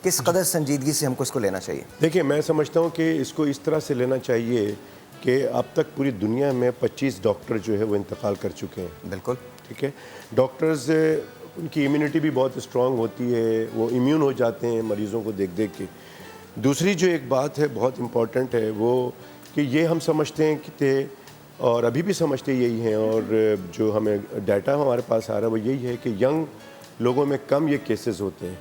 کس قدر سنجیدگی سے ہم کو اس کو لینا چاہیے؟ دیکھیں، میں سمجھتا ہوں کہ اس کو اس طرح سے لینا چاہیے کہ اب تک پوری دنیا میں 25 ڈاکٹر جو ہے وہ انتقال کر چکے ہیں. بالکل ٹھیک ہے. ڈاکٹرز ان کی امیونٹی بھی بہت اسٹرانگ ہوتی ہے، وہ امیون ہو جاتے ہیں مریضوں کو دیکھ دیکھ کے. دوسری جو ایک بات ہے بہت امپورٹنٹ ہے وہ کہ یہ ہم سمجھتے ہیں کہ تھے اور ابھی بھی سمجھتے یہی ہیں، اور جو ہمیں ڈیٹا ہمارے پاس آ رہا ہے وہ یہی ہے کہ ینگ لوگوں میں کم یہ کیسز ہوتے ہیں.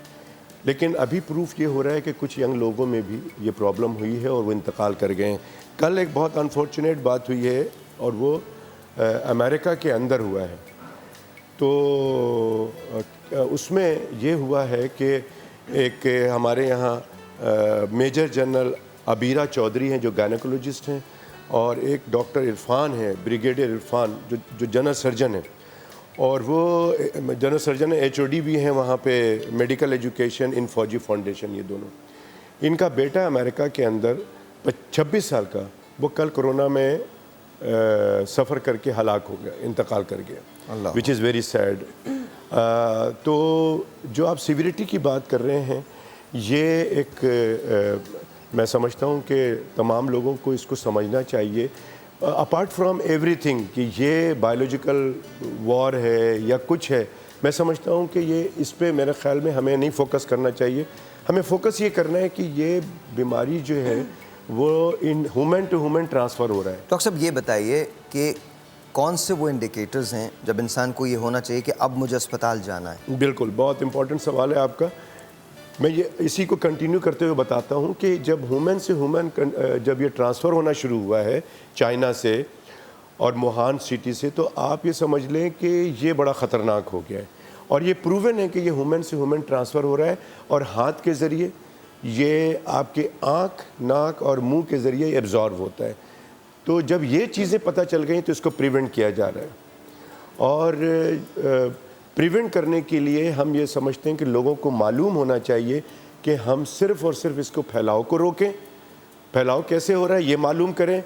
لیکن ابھی پروف یہ ہو رہا ہے کہ کچھ ینگ لوگوں میں بھی یہ پرابلم ہوئی ہے اور وہ انتقال کر گئے ہیں. کل ایک بہت انفارچونیٹ بات ہوئی ہے اور وہ امریکہ کے اندر ہوا ہے. تو اس میں یہ ہوا ہے کہ ایک ہمارے یہاں میجر جنرل عبیرہ چودھری ہیں جو گائنیکولوجسٹ ہیں، اور ایک ڈاکٹر عرفان ہیں، بریگیڈیئر عرفان جو جنرل سرجن ہیں، اور وہ جنرل سرجن HOD بھی ہیں وہاں پہ میڈیکل ایجوکیشن ان فوجی فاؤنڈیشن. یہ دونوں، ان کا بیٹا امریکہ کے اندر 26 سال کا، وہ کل کرونا میں سفر کر کے ہلاک ہو گیا، انتقال کر گیا، وچ از ویری سیڈ. تو جو آپ سیویریٹی کی بات کر رہے ہیں، یہ ایک میں سمجھتا ہوں کہ تمام لوگوں کو اس کو سمجھنا چاہیے، اپارٹ فرام ایوری تھنگ کہ یہ بایولوجیکل وار ہے یا کچھ ہے. میں سمجھتا ہوں کہ یہ اس پہ میرے خیال میں ہمیں نہیں فوکس کرنا چاہیے. ہمیں فوکس یہ کرنا ہے کہ یہ بیماری جو ہے وہ in human to human transfer ہو رہا ہے. ڈاکٹر صاحب یہ بتائیے کہ کون سے وہ انڈیکیٹرز ہیں جب انسان کو یہ ہونا چاہیے کہ اب مجھے اسپتال جانا ہے؟ بالکل بہت امپورٹنٹ سوال ہے آپ کا. میں یہ اسی کو کنٹینیو کرتے ہوئے بتاتا ہوں کہ جب ہیومن سے ہیومن جب یہ ٹرانسفر ہونا شروع ہوا ہے چائنا سے اور ووہان سٹی سے، تو آپ یہ سمجھ لیں کہ یہ بڑا خطرناک ہو گیا ہے. اور یہ پروون ہے کہ یہ ہیومن سے ہیومن ٹرانسفر ہو رہا ہے، اور ہاتھ کے ذریعے یہ آپ کے آنکھ، ناک اور منہ کے ذریعے ایبزارب ہوتا ہے. تو جب یہ چیزیں پتہ چل گئیں تو اس کو پریونٹ کیا جا رہا ہے. اور پریونٹ کرنے کے لیے ہم یہ سمجھتے ہیں کہ لوگوں کو معلوم ہونا چاہیے کہ ہم صرف اور صرف اس کو پھیلاؤ کو روکیں. پھیلاؤ کیسے ہو رہا ہے یہ معلوم کریں،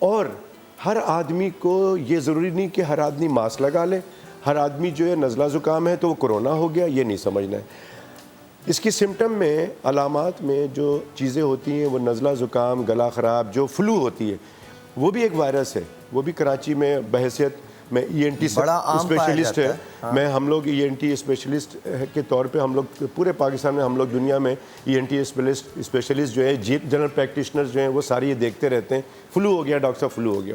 اور ہر آدمی کو یہ ضروری نہیں کہ ہر آدمی ماسک لگا لے، ہر آدمی جو ہے نزلہ زکام ہے تو وہ کرونا ہو گیا، یہ نہیں سمجھنا ہے. اس کی سمٹم میں، علامات میں جو چیزیں ہوتی ہیں وہ نزلہ زکام، گلا خراب، جو فلو ہوتی ہے وہ بھی ایک وائرس ہے. وہ بھی کراچی میں بحیثیت میں ENT اسپیشلسٹ ہے، ہم لوگ ENT اسپیشلسٹ کے طور پہ ہم لوگ پورے پاکستان میں، ہم لوگ دنیا میں ENT اسپیشلسٹ جو ہے، جنرل پریکٹیشنرز جو ہیں، وہ سارے یہ دیکھتے رہتے ہیں. فلو ہو گیا ڈاکٹر صاحب، فلو ہو گیا،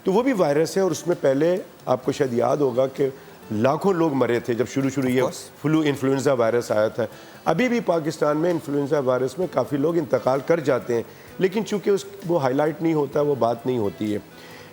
تو وہ بھی وائرس ہے. اور اس میں پہلے آپ کو شاید یاد ہوگا کہ لاکھوں لوگ مرے تھے جب شروع یہ فلو انفلوئنزا وائرس آیا تھا. ابھی بھی پاکستان میں انفلوئنزا وائرس میں کافی لوگ انتقال کر جاتے ہیں، لیکن چونکہ وہ ہائی لائٹ نہیں ہوتا، وہ بات نہیں ہوتی ہے.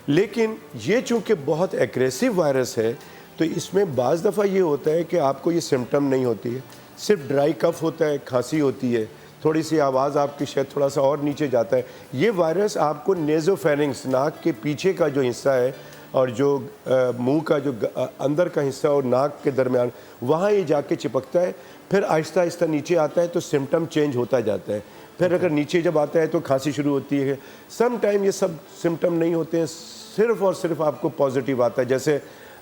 لیکن یہ چونکہ بہت ایگریسو وائرس ہے تو اس میں بعض دفعہ یہ ہوتا ہے کہ آپ کو یہ سمٹم نہیں ہوتی ہے، صرف ڈرائی کف ہوتا ہے، کھانسی ہوتی ہے، تھوڑی سی آواز آپ کی شاید تھوڑا سا اور نیچے جاتا ہے. یہ وائرس آپ کو نیزوفیرنگس، ناک کے پیچھے کا جو حصہ ہے اور جو منہ کا جو اندر کا حصہ اور ناک کے درمیان، وہاں یہ جا کے چپکتا ہے، پھر آہستہ آہستہ نیچے آتا ہے تو سمٹم چینج ہوتا جاتا ہے. پھر اگر نیچے جب آتا ہے تو کھانسی شروع ہوتی ہے. سم ٹائم یہ سب سمٹم نہیں ہوتے ہیں، صرف اور صرف آپ کو پازیٹیو آتا ہے. جیسے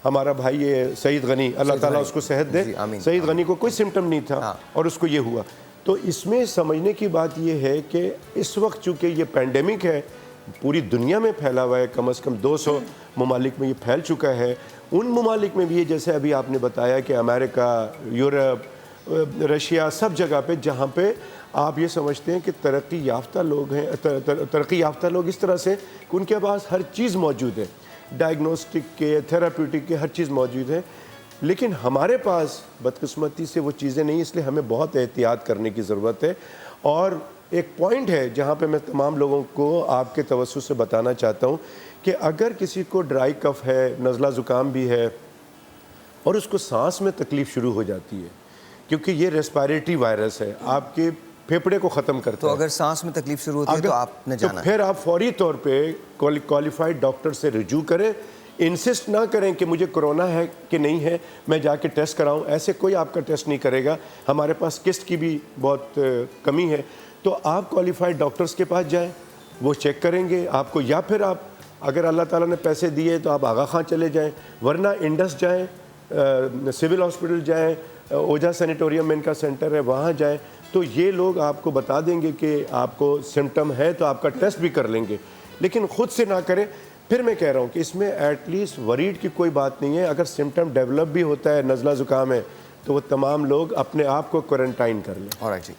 ہمارا بھائی یہ سعید غنی، اللہ تعالیٰ اس کو صحت دے، سعید غنی کو کوئی سمٹم نہیں تھا اور اس کو یہ ہوا. تو اس میں سمجھنے کی بات یہ ہے کہ اس وقت چونکہ یہ پینڈیمک ہے، پوری دنیا میں پھیلا ہوا ہے، کم از کم 200 ممالک میں یہ پھیل چکا ہے. ان ممالک میں بھی یہ، جیسے ابھی آپ نے بتایا کہ امریکہ، یورپ، رشیا، سب جگہ پہ جہاں پہ آپ یہ سمجھتے ہیں کہ ترقی یافتہ لوگ ہیں، ترقی یافتہ لوگ اس طرح سے کہ ان کے پاس ہر چیز موجود ہے، ڈائگنوسٹک کے، تھراپیوٹک کے، ہر چیز موجود ہے. لیکن ہمارے پاس بدقسمتی سے وہ چیزیں نہیں، اس لیے ہمیں بہت احتیاط کرنے کی ضرورت ہے. اور ایک پوائنٹ ہے جہاں پہ میں تمام لوگوں کو آپ کے توسط سے بتانا چاہتا ہوں کہ اگر کسی کو ڈرائی کف ہے، نزلہ زکام بھی ہے، اور اس کو سانس میں تکلیف شروع ہو جاتی ہے، کیونکہ یہ ریسپائریٹری وائرس ہے، آپ کے پھیپھڑے کو ختم کرتا ہے. تو اگر سانس میں تکلیف شروع ہوتی ہے تو آپ نے جانا ہے، تو پھر آپ فوری طور پہ کوالیفائڈ ڈاکٹر سے رجوع کریں. انسسٹ نہ کریں کہ مجھے کرونا ہے کہ نہیں ہے، میں جا کے ٹیسٹ کراؤں. ایسے کوئی آپ کا ٹیسٹ نہیں کرے گا. ہمارے پاس کسٹ کی بھی بہت کمی ہے، تو آپ کوالیفائڈ ڈاکٹرز کے پاس جائیں، وہ چیک کریں گے آپ کو. یا پھر آپ اگر اللہ تعالیٰ نے پیسے دیے تو آپ آغا خان چلے جائیں، ورنہ انڈس جائیں، سول ہاسپٹل جائیں، اوجھا سینیٹوریم میں ان کا سینٹر ہے، وہاں جائیں. تو یہ لوگ آپ کو بتا دیں گے کہ آپ کو سمٹم ہے تو آپ کا ٹیسٹ بھی کر لیں گے، لیکن خود سے نہ کریں۔ پھر میں کہہ رہا ہوں کہ اس میں ایٹ لیسٹ وریڈ کی کوئی بات نہیں ہے۔ اگر سمٹم ڈیولپ بھی ہوتا ہے، نزلہ زکام ہے، تو وہ تمام لوگ اپنے آپ کو کوارنٹائن کر لیں۔ آلرائٹ جی،